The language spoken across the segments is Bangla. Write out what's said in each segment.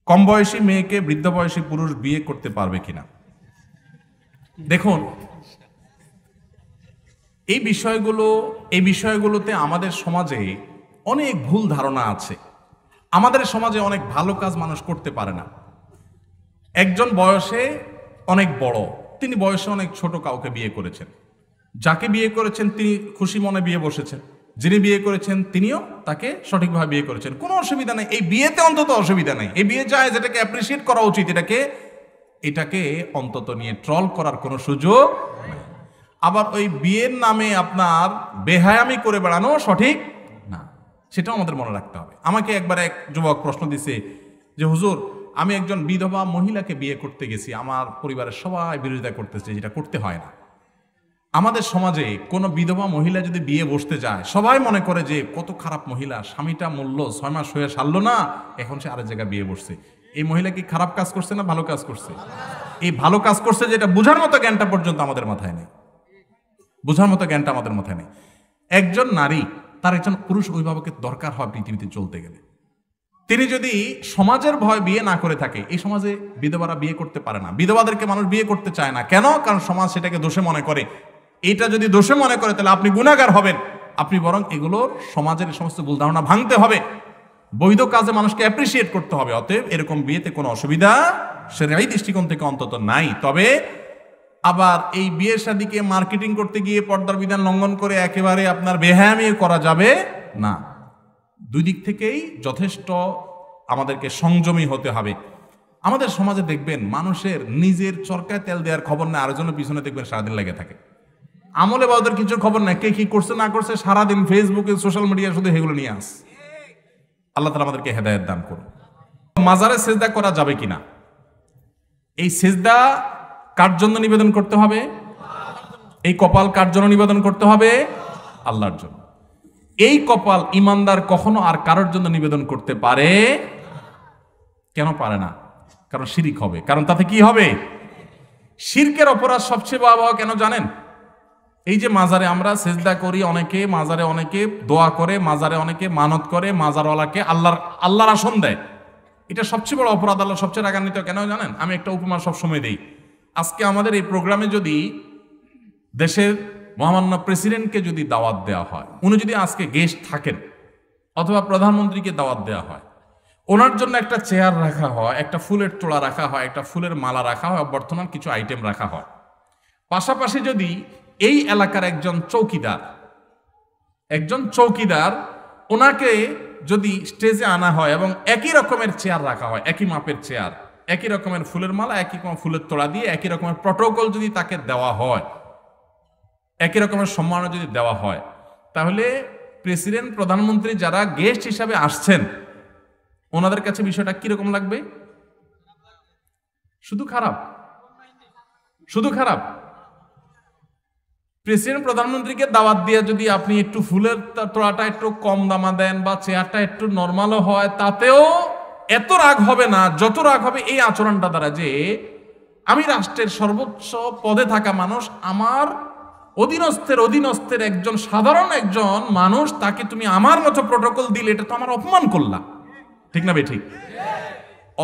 কম বয়সী মেয়েকে বৃদ্ধ বয়সী পুরুষ বিয়ে করতে পারবে কিনা? দেখুন, এই বিষয়গুলোতে আমাদের সমাজে অনেক ভুল ধারণা আছে। আমাদের সমাজে অনেক ভালো কাজ মানুষ করতে পারে না। একজন বয়সে অনেক বড়, তিনি বয়সে অনেক ছোট কাউকে বিয়ে করেছেন। যাকে বিয়ে করেছেন তিনি খুশি মনে বিয়ে বসেছেন, যিনি বিয়ে করেছেন তিনিও তাকে সঠিকভাবে বিয়ে করেছেন, কোনো অসুবিধা নেই। এই বিয়েতে অন্তত অসুবিধা নেই, এই বিয়ে যায় যেটাকে অ্যাপ্রিসিয়েট করা উচিত। এটাকে অন্তত নিয়ে ট্রল করার কোনো সুযোগ নেই। আবার ওই বিয়ের নামে আপনার বেহায়ামি করে বেড়ানো সঠিক না, সেটাও আমাদের মনে রাখতে হবে। আমাকে একবার এক যুবক প্রশ্ন দিছে যে হুজুর, আমি একজন বিধবা মহিলাকে বিয়ে করতে গেছি, আমার পরিবারের সবাই বিরোধিতা করতেছে, যেটা করতে হয় না। আমাদের সমাজে কোনো বিধবা মহিলা যদি বিয়ে বসতে যায়, সবাই মনে করে যে কত খারাপ মহিলা, স্বামীটা মরল, 6 মাস হয়ে সারল না, এখন সে আরেক জায়গায় বিয়ে বসছে। এই মহিলা কি খারাপ কাজ করছে না ভালো কাজ করছে? এই ভালো কাজ করছে, যেটা বোঝার মতো জ্ঞানটা পর্যন্ত আমাদের মাথায় নেই। বোঝার মতো জ্ঞানটা আমাদের মাথায় নেই। একজন নারী, তার একজন পুরুষ অভিভাবকের দরকার হয় পৃথিবীতে চলতে গেলে। তিনি যদি সমাজের ভয় বিয়ে না করে থাকে, এই সমাজে বিধবারা বিয়ে করতে পারে না। বিধবাদেরকে মানুষ বিয়ে করতে চায় না। কেন? কারণ সমাজ সেটাকে দোষে মনে করে। এটা যদি দোষে মনে করে তাহলে আপনি গুনাহগার হবেন। আপনি বরং এগুলোর সমাজের সমস্ত ভুল ধারণা ভাঙতে হবে, বৈধ কাজে মানুষকে অ্যাপ্রিসিয়েট করতে হবে। অতএব এরকম বিয়েতে কোনো অসুবিধা শরীয়ী দৃষ্টিকোণ থেকে অন্তত নাই। তবে আবার এই বিয়ে শাদীকে মার্কেটিং করতে গিয়ে পর্দার বিধান লঙ্ঘন করে একেবারে আপনার বেহায়ামি করা যাবে না। দুই দিক থেকেই যথেষ্ট আমাদেরকে সংযমী হতে হবে। আমাদের সমাজে দেখবেন মানুষের নিজের চরকায় তেল দেওয়ার খবর নেই, আরেকজনের পিছনে দেখবেন সারাদিন লেগে থাকে। আমলে বা ওদের কিছু খবর নেই, কে কি করছে না করছে, সারাদিন ফেসবুকে সোশ্যাল মিডিয়া শুধু এগুলো নিয়ে আস। আল্লাহ তাআলা আমাদেরকে হেদায়েত দান করুন। মাজারে সেজদা করা যাবে কিনা? এই সেজদা কার জন্য নিবেদন করতে হবে? এই কপাল কার জন্য নিবেদন করতে হবে? আল্লাহর জন্য। এই কপাল ইমানদার কখনো আর কারোর জন্য নিবেদন করতে পারে? কেন পারে না? কারণ শিরক হবে। কারণ তাতে কি হবে? শিরকের অপরাধ সবচেয়ে ভয়াবহ কেন জানেন? এই যে মাজারে আমরা সেজদা করি, অনেকে মাজারে অনেকে দোয়া করে, মাজারে অনেকে মানত করে, মাজারওয়ালাকে আল্লাহর আসন দেয়। এটা সবচেয়ে বড় অপরাধ, আল্লাহ সবচেয়ে রাগান্বিত কেন জানেন? আমি একটা উপমা সবসময় দেই। আজকে আমাদের এই প্রোগ্রামে যদি দেশের মহামান্য প্রেসিডেন্টকে যদি দাওয়াত দেওয়া হয়, উনি যদি আজকে গেস্ট থাকেন, অথবা প্রধানমন্ত্রীকে দাওয়াত দেওয়া হয়, ওনার জন্য একটা চেয়ার রাখা হয়, একটা ফুলের তোড়া রাখা হয়, একটা ফুলের মালা রাখা হয়, বর্তমান কিছু আইটেম রাখা হয়। পাশাপাশি যদি এই এলাকার একজন চৌকিদার ওনাকে যদি স্টেজে আনা হয় এবং একই রকমের চেয়ার রাখা হয়, একই মাপের চেয়ার, একই রকমের ফুলের মালা, একই রকমের ফুলের তোড়া দিয়ে একই রকমের প্রটোকল যদি তাকে দেওয়া হয়, একই রকমের সম্মাননা যদি দেওয়া হয়, তাহলে প্রেসিডেন্ট প্রধানমন্ত্রী যারা গেস্ট হিসাবে আসছেন ওনাদের কাছে বিষয়টা কিরকম লাগবে? শুধু খারাপ। প্রেসিডেন্ট প্রধানমন্ত্রীকে দাওয়াত দিয়ে যদি আপনি একটু ফুলের তোড়াটা একটু কম দামা দেন বা চেয়ারটা একটু নর্মালও হয়, তাতেও এত রাগ হবে না যত রাগ হবে এই আচরণটা দ্বারা, যে আমি রাষ্ট্রের সর্বোচ্চ পদে থাকা মানুষ, আমার অধীনস্থের একজন সাধারণ একজন মানুষ, তাকে তুমি আমার মতো প্রটোকল দিলে এটা তো আমার অপমান করলা। ঠিক না বেঠিক?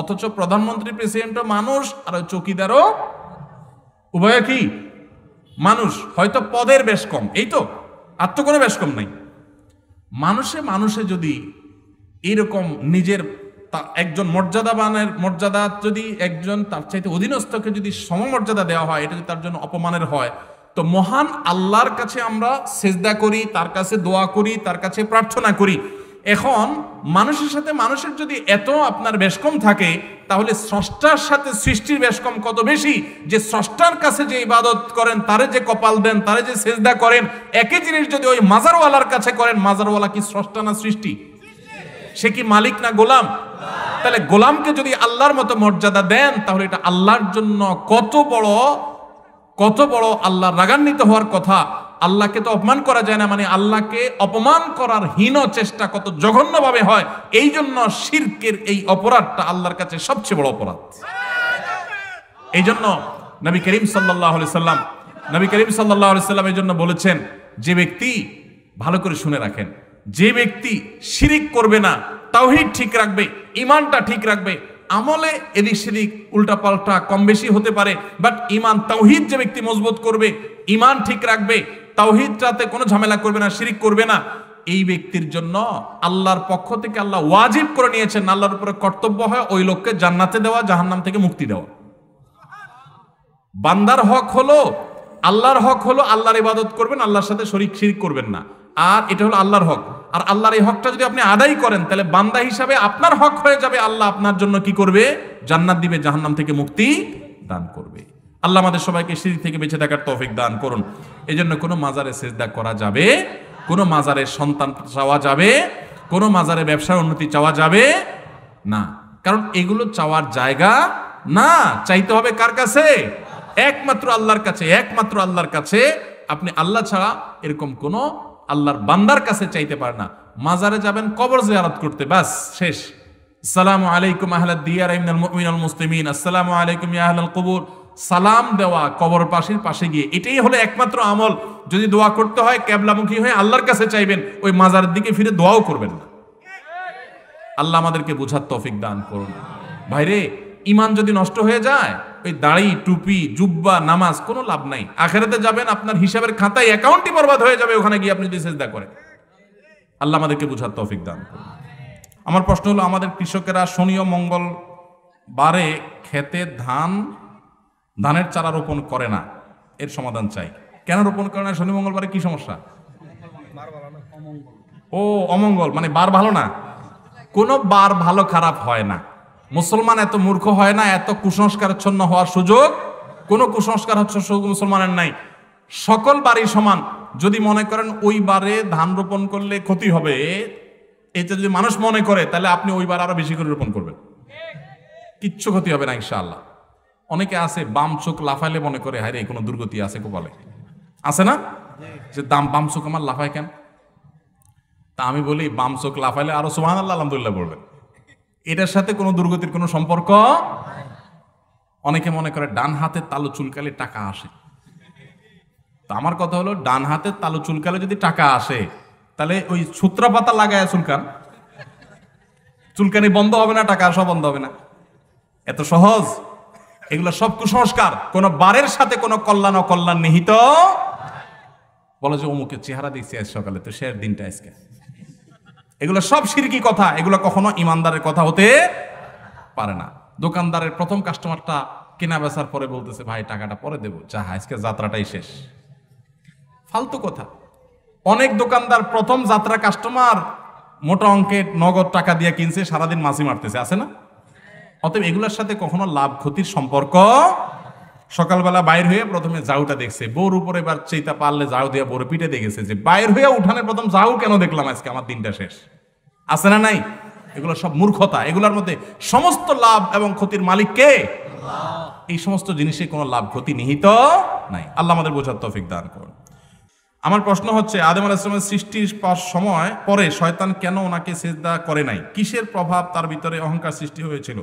অথচ প্রধানমন্ত্রী প্রেসিডেন্টও মানুষ, আর চৌকিদারও উভয় কি মানুষ, হয়তো পদের বেশ কম, এই তো, আর তো কোনো বেশ কম নাই। মানুষে যদি এইরকম নিজের একজন মর্যাদা যদি একজন তার চাইতে অধীনস্থকে যদি সমমর্যাদা দেওয়া হয়, এটা যদি তার জন্য অপমানের হয়, তো মহান আল্লাহর কাছে আমরা সেজদা করি, তার কাছে দোয়া করি, তার কাছে প্রার্থনা করি। এখন মানুষের সাথে মানুষের যদি এত আপনার বেশকম থাকে, তাহলে স্রষ্টার সাথে সৃষ্টির বেশকম কত বেশি, যে স্রষ্টার কাছে যে ইবাদত করেন, তারে যে কপাল দেন, তারে যে সেজদা করেন, একই জিনিস যদি ওই মাজারওয়ালার কাছে করেন, মাজারওয়ালা কি স্রষ্টা না সৃষ্টি? সে কি মালিক না গোলাম? তাহলে গোলামকে যদি আল্লাহর মতো মর্যাদা দেন, তাহলে এটা আল্লাহর জন্য কত বড় আল্লাহর রাগান্বিত হওয়ার কথা। আল্লাহকে তো অপমান করা যায় না, মানে আল্লাহকে অপমান করার হীন চেষ্টা কত জঘন্যভাবে হয়। এই জন্য শিরকের এই অপরাধটা আল্লাহর কাছে সবচেয়ে বড় অপরাধ। এই জন্য নবী করিম সাল্লাল্লাহু আলাইহি সাল্লাম এই জন্য বলেছেন, যে ব্যক্তি, ভালো করে শুনে রাখেন, যে ব্যক্তি শিরিক করবে না, তাওহীদ ঠিক রাখবে, ঈমানটা ঠিক রাখবে, আমলে এদিক সেদিক উল্টাপাল্টা কম বেশি হতে পারে, বাট ইমান তাওহীদ যে ব্যক্তি মজবুত করবে, ইমান ঠিক রাখবে, তাওহীদটাতে কোনো ঝামেলা করবে না, শিরিক করবে না, এই ব্যক্তির জন্য আল্লাহর পক্ষ থেকে আল্লাহ ওয়াজিব করে নিয়েছেন, আল্লাহর উপরে কর্তব্য হয় ওই লোককে জান্নাতে দেওয়া, জাহান্নাম থেকে মুক্তি দেওয়া। বান্দার হক হলো, আল্লাহর হক হলো আল্লাহর ইবাদত করবেন, আল্লাহর সাথে শিরিক করবেন না, আর এটা হলো আল্লাহর হক। আর আল্লাহর এই হকটা যদি আপনি আদায় করেন, তাহলে বান্দা হিসাবে আপনার হক হয়ে যাবে, আল্লাহ আপনার জন্য কি করবে? জান্নাত দিবে, জাহান্নাম থেকে মুক্তি দান করবে। আল্লাহ আমাদের সবাইকে শিরিক থেকে বেঁচে থাকার তৌফিক দান করুন। এই জন্য কোনো মাজারে সিজদা করা যাবে, কোনো মাজারে সন্তান চাওয়া যাবে, কোনো মাজারে ব্যবসার উন্নতি চাওয়া যাবে না, কারণ এগুলো চাওয়ার জায়গা না। চাইতে হবে কার কাছে? একমাত্র আল্লাহর কাছে। একমাত্র আল্লাহর কাছে। আপনি আল্লাহ ছাড়া এরকম কোন আল্লাহর বান্দার কাছে চাইতে পারে না। মাজারে যাবেন কবর জিয়ারত করতে, বাস শেষ। আসসালামু আলাইকুম আহলাদ দিয়ার মিনাল মুমিনিন ওয়াল মুসলিমিন, আসসালামু আলাইকুম ইয়া আহলাল কুবুর, সালাম দেওয়া কবর পাশে গিয়ে, এটাই হলো একমাত্র আমল। যদি দোয়া করতে হয় কিবলামুখী হয়ে আল্লাহর কাছে চাইবেন, ওই মাজারের দিকে ফিরে দোয়াও করবেন না। আল্লাহ আমাদেরকে বুঝার তৌফিক দান করুন। ভাইরে, ঈমান যদি নষ্ট হয়ে যায়, ওই দাড়ি, টুপি, জুব্বা, নামাজ কোনো লাভ নাই। আখিরাতে যাবেন, আপনার হিসাবের খাতায় অ্যাকাউন্টই বরবাদ হয়ে যাবে ওখানে গিয়ে আপনি যদি সিজদা করেন। আল্লাহ আমাদেরকে বুঝার তৌফিক দান করুন। আমার প্রশ্ন হলো, আমাদের কৃষকেরা শনি ও মঙ্গলবারে ক্ষেতে ধানের চারা রোপণ করে না, এর সমাধান চাই। কেন রোপণ করে না? শনি মঙ্গলবারে কি সমস্যা? ও অমঙ্গল, মানে বার ভালো না। কোনো বার ভালো খারাপ হয় না। মুসলমান এত মূর্খ হয় না, এত কুসংস্কারাচ্ছন্ন হওয়ার সুযোগ, কোনো কুসংস্কার হচ্ছে মুসলমানের নাই। সকল বারই সমান। যদি মনে করেন ওই বারে ধান রোপণ করলে ক্ষতি হবে, এটা যদি মানুষ মনে করে, তাহলে আপনি ওই বার আরো বেশি করে রোপণ করবেন, কিচ্ছু ক্ষতি হবে না ইনশাআল্লাহ। অনেকে আছে বাম চোখ লাফাইলে মনে করে হায় রে কোনো দুর্গতি আছে কপালে, আছে না? যে বাম চোখ আমার লাফায় কেন? তা আমি বলি, বাম চোখ লাফাইলে আরো সুবহানাল্লাহ আলহামদুলিল্লাহ বলবেন, এটার সাথে কোনো দুর্গতির কোনো সম্পর্ক। অনেকে মনে করে ডান হাতের তালু চুলকালে টাকা আসে। তা আমার কথা হলো, ডান হাতের তালু চুলকালে যদি টাকা আসে, তাহলে ওই সূত্রা পাতা লাগায় চুলকানি বন্ধ হবে না, টাকা আসা বন্ধ হবে না? এত সহজ? এগুলো সব কুসংস্কার। কোন বারের সাথে কোনো কল্যাণ অকল্যাণ নিহিত। বলো যে অমুকে চেহারা দেখছি আজ সকালে, তো শেষ দিনটা আজকে। এগুলো সব শিরকি কথা, এগুলো কখনো ইমানদারের কথা হতে পারে না। দোকানদারের প্রথম কাস্টমারটা কেনা বেচার পরে বলতেছে, ভাই টাকাটা পরে দেবো, যা আজকে যাত্রাটাই শেষ। ফালতু কথা। অনেক দোকানদার প্রথম যাত্রা কাস্টমার মোটা অঙ্কের নগদ টাকা দিয়ে কিনছে, সারাদিন মাছি মারতেছে, আছে না? অতএব এগুলোর সাথে কখনো লাভ ক্ষতির সম্পর্ক। সকালবেলা বাইর হয়ে প্রথমে জাউটা দেখছে, বউর উপরে এবার চেইতা পারলে জাউ দিয়া বউর পিঠে দেখেছে যে বাইর হয়ে উঠানে প্রথম জাউ কেন দেখলাম আজকে, আমার দিনটা শেষ। আছে না নাই? এগুলো সব মূর্খতা। এগুলোর মধ্যে সমস্ত লাভ এবং ক্ষতির মালিক কে? এই সমস্ত জিনিসে কোনো লাভ ক্ষতি নিহিত নাই। আল্লাহ আমাদের বোঝার তৌফিক দান করুন। আমার প্রশ্ন হচ্ছে, আদম আলাইহিস সালামের সৃষ্টির সময় পরে শয়তান কেন ওনাকে সিজদা করে নাই? কিসের প্রভাব তার ভিতরে অহংকার সৃষ্টি হয়েছিল?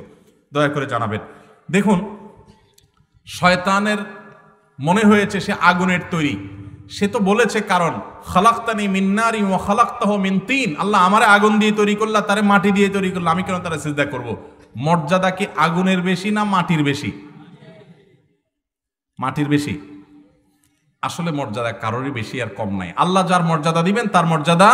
দয়া করে জানাবেন। দেখুন, শয়তানের মনে হয়েছে সে আগুনের তৈরি। সে তো বলেছে, কারণ খালাকতানি মিন নারি ওয়া খালাকতাহু মিন তিন, আল্লাহ আমারে আগুন দিয়ে তৈরি করলা, তারে মাটি দিয়ে তৈরি করলা, আমি কেন তারে সিজদা করব? মর্যাদা কি আগুনের বেশি না মাটির বেশি? মাটির বেশি। আসলে মর্যাদা কারোরই বেশি আর কম নাই। আল্লাহ যার মর্যাদা দিবেন তার মর্যাদা,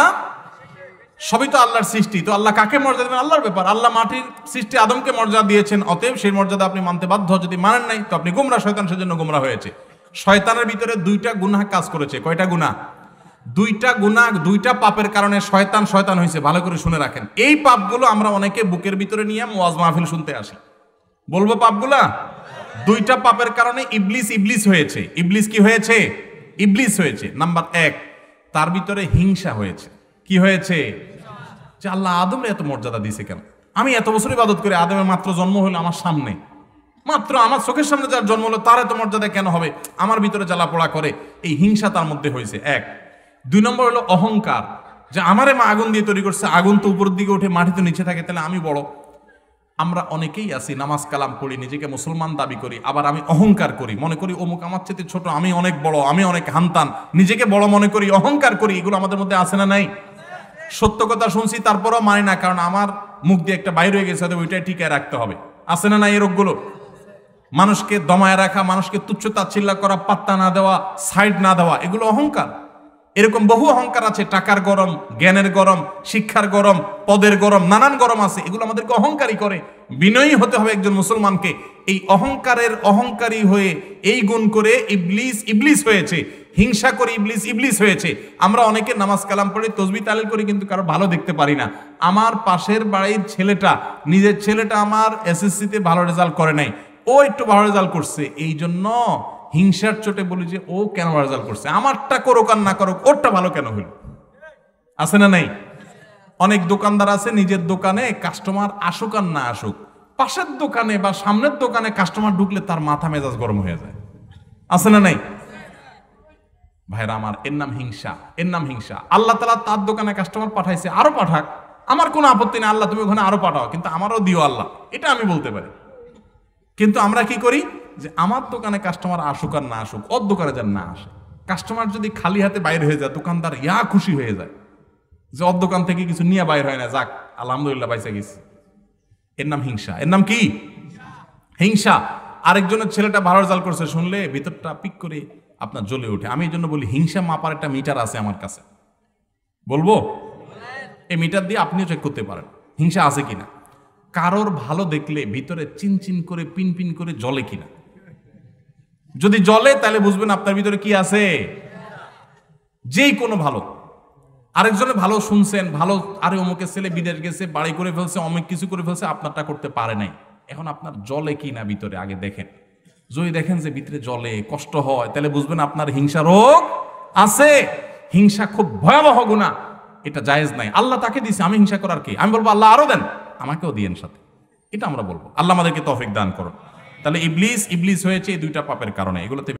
সবই তো আল্লাহর সৃষ্টি, তো আল্লাহ কাকে মর্যাদা দিবেন আল্লাহর ব্যাপার। আল্লাহ মাটির সৃষ্টি আদমকে মর্যাদা দিয়েছেন, অতএব সেই মর্যাদা আপনি মানতে বাধ্য। যদি মানেন নাই তো আপনি গুমরা, শয়তান সেজন্য গুমরা হয়েছে। শয়তানের ভিতরে দুইটা গুনাহ কাজ করেছে। কয়টা গুনাহ? দুইটা গুনাহ, দুইটা পাপের কারণে শয়তান হয়েছে। ভালো করে শুনে রাখেন। এই পাপগুলো আমরা অনেকে বুকের ভিতরে নিয়ে ওয়াজ মাহফিল শুনতে আসি, বলবো পাপগুলা। দুইটা পাপের কারণে ইবলিস হয়েছে। ইবলিস কি হয়েছে? ইবলিস হয়েছে। নাম্বার 1, তার ভিতরে হিংসা হয়েছে। কি হয়েছে? যে আল্লাহ আদমের এত মর্যাদা দিয়েছে কেন? আমি এত বছর ইবাদত করে, আদমের মাত্র জন্ম হলো আমার সামনে, মাত্র আমার চোখের সামনে যার জন্ম হলো, তার এত মর্যাদা কেন হবে? আমার ভিতরে জ্বালা পোড়া করে। এই হিংসা তার মধ্যে হয়েছে 1। 2 নম্বর হলো অহংকার, যে আমারে মা আগুন দিয়ে তৈরি করছে, আগুন তো উপরের দিকে উঠে মাটি তো নিচে থাকে, তাহলে আমি বড়। আমরা অনেকেই আছি, নামাজ কালাম পড়ি, নিজেকে মুসলমান দাবি করি, আবার আমি অহংকার করি, মনে করি অমুক আমার চেয়ে ছোট, আমি অনেক বড়, আমি অনেক হান্তান, নিজেকে বড় মনে করি, অহংকার করি। এগুলো আমাদের মধ্যে আছে না নাই? সত্য কথা শুনছি তারপরও মানি না, কারণ আমার মুখ দিয়ে একটা বাইরে হয়ে গেছে, ওইটাই টিকায় রাখতে হবে। আছে না নাই এই রোগগুলো? মানুষকে দমায় রাখা, মানুষকে তুচ্ছ তাচ্ছিল্য করা, পাত্তা না দেওয়া, সাইড না দেওয়া, এগুলো অহংকার। এরকম বহু অহংকার আছে, টাকার গরম, জ্ঞানের গরম, শিক্ষার গরম, পদের গরম, নানান গরম আছে, এগুলো আমাদেরকে অহংকারী করে। বিনয়ী হতে হবে একজন মুসলমানকে। এই অহংকারী হয়ে এই গুণ করে ইবলিস ইবলিস হয়েছে, হিংসা করে ইবলিস ইবলিস হয়েছে। আমরা অনেকে নামাজ কালাম পড়ে তসবিহ তাহলিল করি, কিন্তু কারো ভালো দেখতে পারি না। আমার পাশের বাড়ির ছেলেটা, নিজের ছেলেটা আমার এসএসসিতে ভালো রেজাল্ট করে নাই, ও একটু ভালো রেজাল্ট করছে, এই জন্য হিংসার চোটে বলি যে ও কেন রেজাল্ট করছে, আমারটা করুক আর না করুক, ওরটা ভালো কেন হইল? আছে না নাই? অনেক দোকানদার আছে, নিজের দোকানে কাস্টমার আসুক আর না আসুক, পাশের দোকানে বা সামনের দোকানে কাস্টমার ঢুকলে তার মাথা মেজাজ গরম হয়ে যায়। আছে না নাই? ভাইরা আমার, এর নাম হিংসা, এর নাম হিংসা। আল্লাহ তাআলা তার দোকানে কাস্টমার পাঠাইছে, আরো পাঠাক, আমার কোনো আপত্তি নেই, আল্লাহ তুমি ওখানে আরো পাঠাও, কিন্তু আমারও দিও আল্লাহ, এটা আমি বলতে পারি। কিন্তু আমরা কি করি যে আমার দোকানে কাস্টমার আসুক আর না আসুক, ওর দোকানে যেন না আসে। কাস্টমার যদি খালি হাতে বাইর হয়ে যায়, দোকানদার ইয়া খুশি হয়ে যায় যে ওর দোকান থেকে কিছু নিয়ে বাইর হয় না, যাক আলহামদুলিল্লাহ বাইসে গেছে। এর নাম হিংসা। এর নাম কি? হিংসা। আরেকজনের ছেলেটা ভালো রেজাল্ট করছে শুনলে ভিতরটা পিক করে আপনার জ্বলে ওঠে। আমি এই জন্য বলি, হিংসা মাপার একটা মিটার আছে আমার কাছে, বলবো? এই মিটার দিয়ে আপনিও চেক করতে পারেন হিংসা আছে কিনা। কারোর ভালো দেখলে ভিতরে চিনচিন করে পিনপিন করে জ্বলে কিনা। যদি জ্বলে তাহলে বুঝবেন আপনার ভিতরে কি আছে। যেই কোনো ভালো, আরেকজনের ভালো শুনছেন, ভালো, আরে অমুকের ছেলে বিদেশ গেছে, বাড়ি করে ফেলছে, অমুক কিছু করে ফেলছে, আপনারটা করতে পারে নাই। এখন আপনার জ্বলে কি না ভিতরে আগে দেখেন। যদি দেখেন যে ভিতরে জ্বলে, কষ্ট হয়, তাহলে বুঝবেন আপনার হিংসা রোগ আছে। হিংসা খুব ভয়াবহ গুনাহ, এটা জায়েজ নাই। আল্লাহ তাকে দিয়েছে, আমি হিংসা করার কি? আমি বলবো আল্লাহ আরো দেন, আমাকেও দিয়েন সাথে, এটা আমরা বলবো। আল্লাহ আমাদেরকে তৌফিক দান করুন। তাহলে ইবলিস ইবলিস হয়েছে এই দুইটা পাপের কারণে। এগুলোতে